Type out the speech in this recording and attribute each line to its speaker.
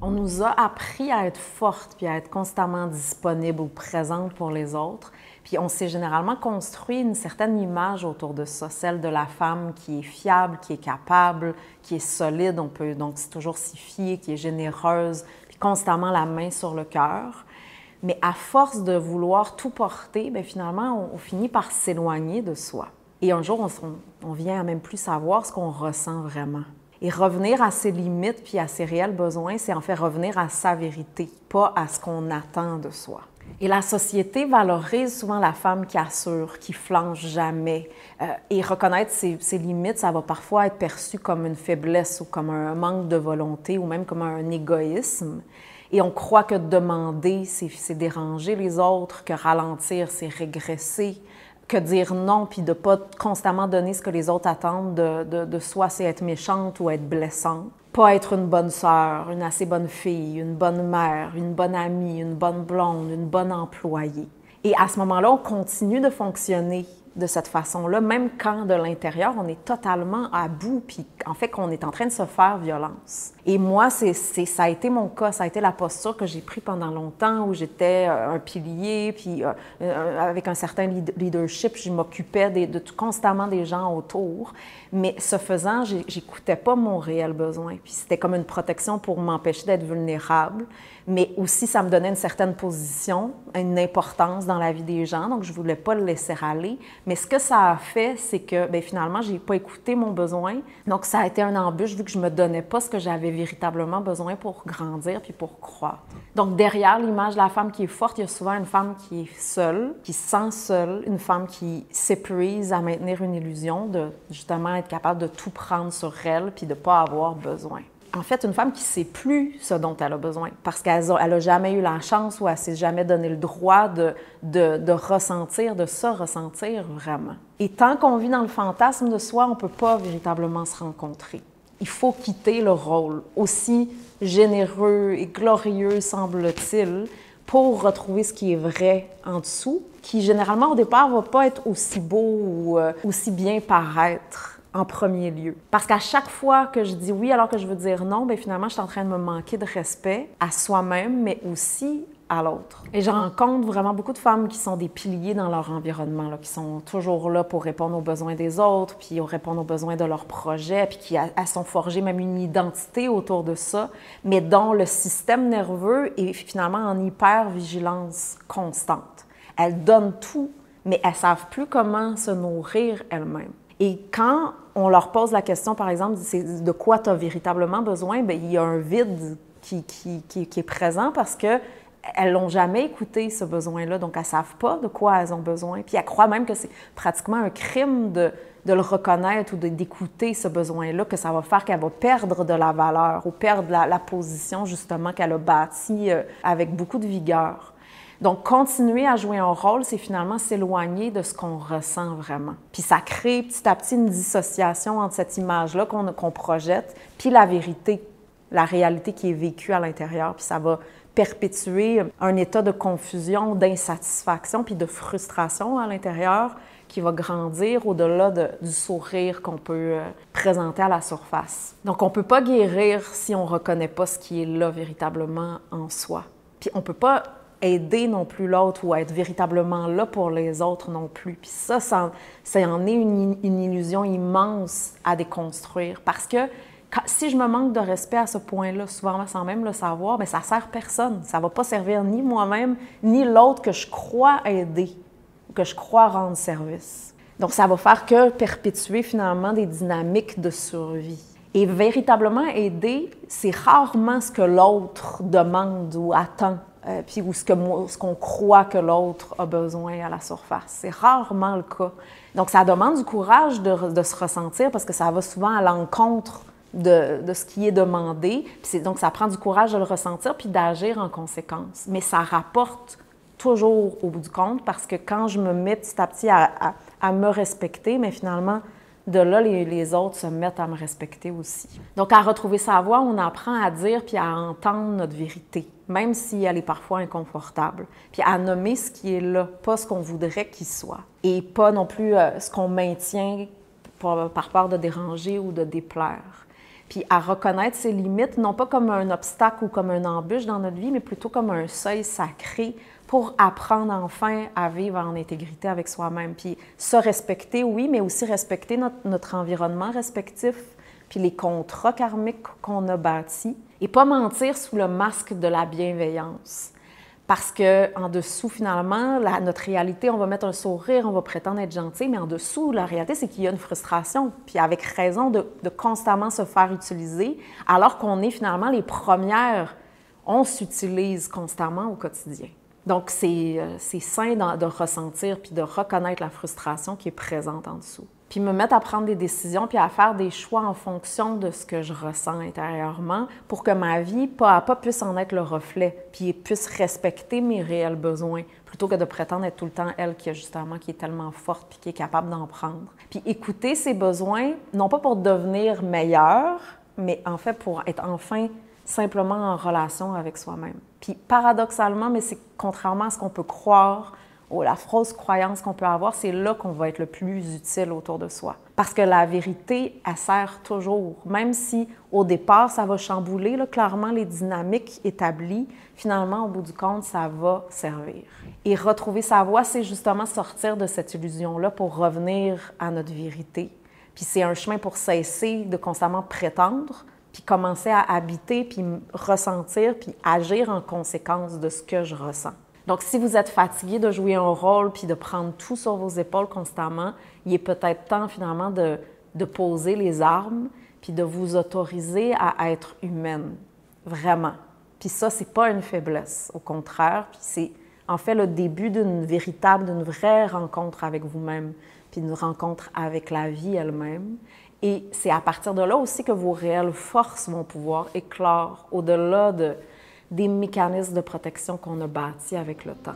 Speaker 1: On nous a appris à être forte puis à être constamment disponible ou présente pour les autres. Puis on s'est généralement construit une certaine image autour de ça, celle de la femme qui est fiable, qui est capable, qui est solide, on peut donc toujours s'y fier, qui est généreuse, puis constamment la main sur le cœur. Mais à force de vouloir tout porter, bien, finalement, on finit par s'éloigner de soi. Et un jour, on vient à même plus savoir ce qu'on ressent vraiment. Et revenir à ses limites puis à ses réels besoins, c'est en fait revenir à sa vérité, pas à ce qu'on attend de soi. Et la société valorise souvent la femme qui assure, qui flanche jamais. Et reconnaître ses limites, ça va parfois être perçu comme une faiblesse ou comme un manque de volonté ou même comme un égoïsme. Et on croit que demander, c'est déranger les autres, que ralentir, c'est régresser, que dire non puis de ne pas constamment donner ce que les autres attendent de soi, c'est être méchante ou être blessante. Pas être une bonne sœur, une assez bonne fille, une bonne mère, une bonne amie, une bonne blonde, une bonne employée. Et à ce moment-là, on continue de fonctionner de cette façon-là, même quand de l'intérieur, on est totalement à bout, puis en fait qu'on est en train de se faire violence. Et moi, ça a été mon cas, ça a été la posture que j'ai prise pendant longtemps, où j'étais un pilier, puis avec un certain leadership, je m'occupais constamment des gens autour. Mais ce faisant, j'écoutais pas mon réel besoin. Puis c'était comme une protection pour m'empêcher d'être vulnérable, mais aussi ça me donnait une certaine position, une importance dans la vie des gens, donc je voulais pas le laisser aller. Mais ce que ça a fait, c'est que bien, finalement, j'ai pas écouté mon besoin. Donc ça a été un embûche vu que je me donnais pas ce que j'avais véritablement besoin pour grandir puis pour croître. Donc derrière l'image de la femme qui est forte, il y a souvent une femme qui est seule, qui se sent seule, une femme qui s'épuise à maintenir une illusion de justement être capable de tout prendre sur elle puis de pas avoir besoin. En fait, une femme qui ne sait plus ce dont elle a besoin parce qu'elle n'a jamais eu la chance ou elle ne s'est jamais donné le droit de ressentir, de se ressentir vraiment. Et tant qu'on vit dans le fantasme de soi, on ne peut pas véritablement se rencontrer. Il faut quitter le rôle, aussi généreux et glorieux semble-t-il, pour retrouver ce qui est vrai en dessous, qui généralement au départ ne va pas être aussi beau ou aussi bien paraître en premier lieu. Parce qu'à chaque fois que je dis oui alors que je veux dire non, bien finalement, je suis en train de me manquer de respect à soi-même, mais aussi à l'autre. Et je rencontre vraiment beaucoup de femmes qui sont des piliers dans leur environnement, là, qui sont toujours là pour répondre aux besoins des autres, puis répondre aux besoins de leur projet, puis qui elles sont forgées même une identité autour de ça, mais dont le système nerveux est finalement en hyper-vigilance constante. Elles donnent tout, mais elles ne savent plus comment se nourrir elles-mêmes. Et quand on leur pose la question, par exemple, c'est de quoi tu as véritablement besoin, bien, il y a un vide qui est présent parce qu'elles n'ont jamais écouté ce besoin-là, donc elles ne savent pas de quoi elles ont besoin. Puis elles croient même que c'est pratiquement un crime de le reconnaître ou d'écouter ce besoin-là, que ça va faire qu'elle va perdre de la valeur ou perdre la position justement qu'elle a bâtie avec beaucoup de vigueur. Donc, continuer à jouer un rôle, c'est finalement s'éloigner de ce qu'on ressent vraiment. Puis ça crée petit à petit une dissociation entre cette image-là qu'on projette, puis la vérité, la réalité qui est vécue à l'intérieur. Puis ça va perpétuer un état de confusion, d'insatisfaction, puis de frustration à l'intérieur qui va grandir au-delà du sourire qu'on peut présenter à la surface. Donc, on ne peut pas guérir si on ne reconnaît pas ce qui est là véritablement en soi. Puis on ne peut pas aider non plus l'autre ou être véritablement là pour les autres non plus. Puis ça en est une illusion immense à déconstruire parce que si je me manque de respect à ce point-là, souvent sans même le savoir, bien, ça ne sert personne. Ça ne va pas servir ni moi-même, ni l'autre que je crois aider, que je crois rendre service. Donc, ça va faire que perpétuer finalement des dynamiques de survie. Et véritablement aider, c'est rarement ce que l'autre demande ou attend. Puis ou ce qu'on croit que l'autre a besoin à la surface. C'est rarement le cas. Donc, ça demande du courage de se ressentir parce que ça va souvent à l'encontre de ce qui est demandé. Puis donc, ça prend du courage de le ressentir puis d'agir en conséquence. Mais ça rapporte toujours au bout du compte parce que quand je me mets petit à petit à me respecter, mais finalement, de là, les autres se mettent à me respecter aussi. Donc, à retrouver sa voix, on apprend à dire puis à entendre notre vérité, même si elle est parfois inconfortable, puis à nommer ce qui est là, pas ce qu'on voudrait qu'il soit, et pas non plus ce qu'on maintient par peur de déranger ou de déplaire. puis à reconnaître ses limites, non pas comme un obstacle ou comme une embûche dans notre vie, mais plutôt comme un seuil sacré pour apprendre enfin à vivre en intégrité avec soi-même. Puis se respecter, oui, mais aussi respecter notre environnement respectif, puis les contrats karmiques qu'on a bâtis, et pas mentir sous le masque de la bienveillance. Parce qu'en dessous, finalement, notre réalité, on va mettre un sourire, on va prétendre être gentil, mais en dessous, la réalité, c'est qu'il y a une frustration, puis avec raison de constamment se faire utiliser, alors qu'on est finalement les premières, on s'utilise constamment au quotidien. Donc, c'est sain de ressentir puis de reconnaître la frustration qui est présente en dessous. Puis me mettre à prendre des décisions puis à faire des choix en fonction de ce que je ressens intérieurement pour que ma vie, pas à pas, puisse en être le reflet puis puisse respecter mes réels besoins plutôt que de prétendre être tout le temps elle qui est tellement forte puis qui est capable d'en prendre. Puis écouter ses besoins, non pas pour devenir meilleure, mais en fait pour être enfin simplement en relation avec soi-même. Puis paradoxalement, mais c'est contrairement à ce qu'on peut croire, ou la fausse croyance qu'on peut avoir, c'est là qu'on va être le plus utile autour de soi. Parce que la vérité, elle sert toujours. Même si au départ, ça va chambouler, là, clairement, les dynamiques établies, finalement, au bout du compte, ça va servir. Et retrouver sa voie, c'est justement sortir de cette illusion-là pour revenir à notre vérité. Puis c'est un chemin pour cesser de constamment prétendre, puis commencer à habiter, puis ressentir, puis agir en conséquence de ce que je ressens. Donc, si vous êtes fatigué de jouer un rôle puis de prendre tout sur vos épaules constamment, il est peut-être temps finalement de poser les armes puis de vous autoriser à être humaine, vraiment. Puis ça, c'est pas une faiblesse, au contraire, puis c'est en fait le début d'une vraie rencontre avec vous-même, puis d'une rencontre avec la vie elle-même. Et c'est à partir de là aussi que vos réelles forces vont pouvoir éclore au-delà des mécanismes de protection qu'on a bâtis avec le temps.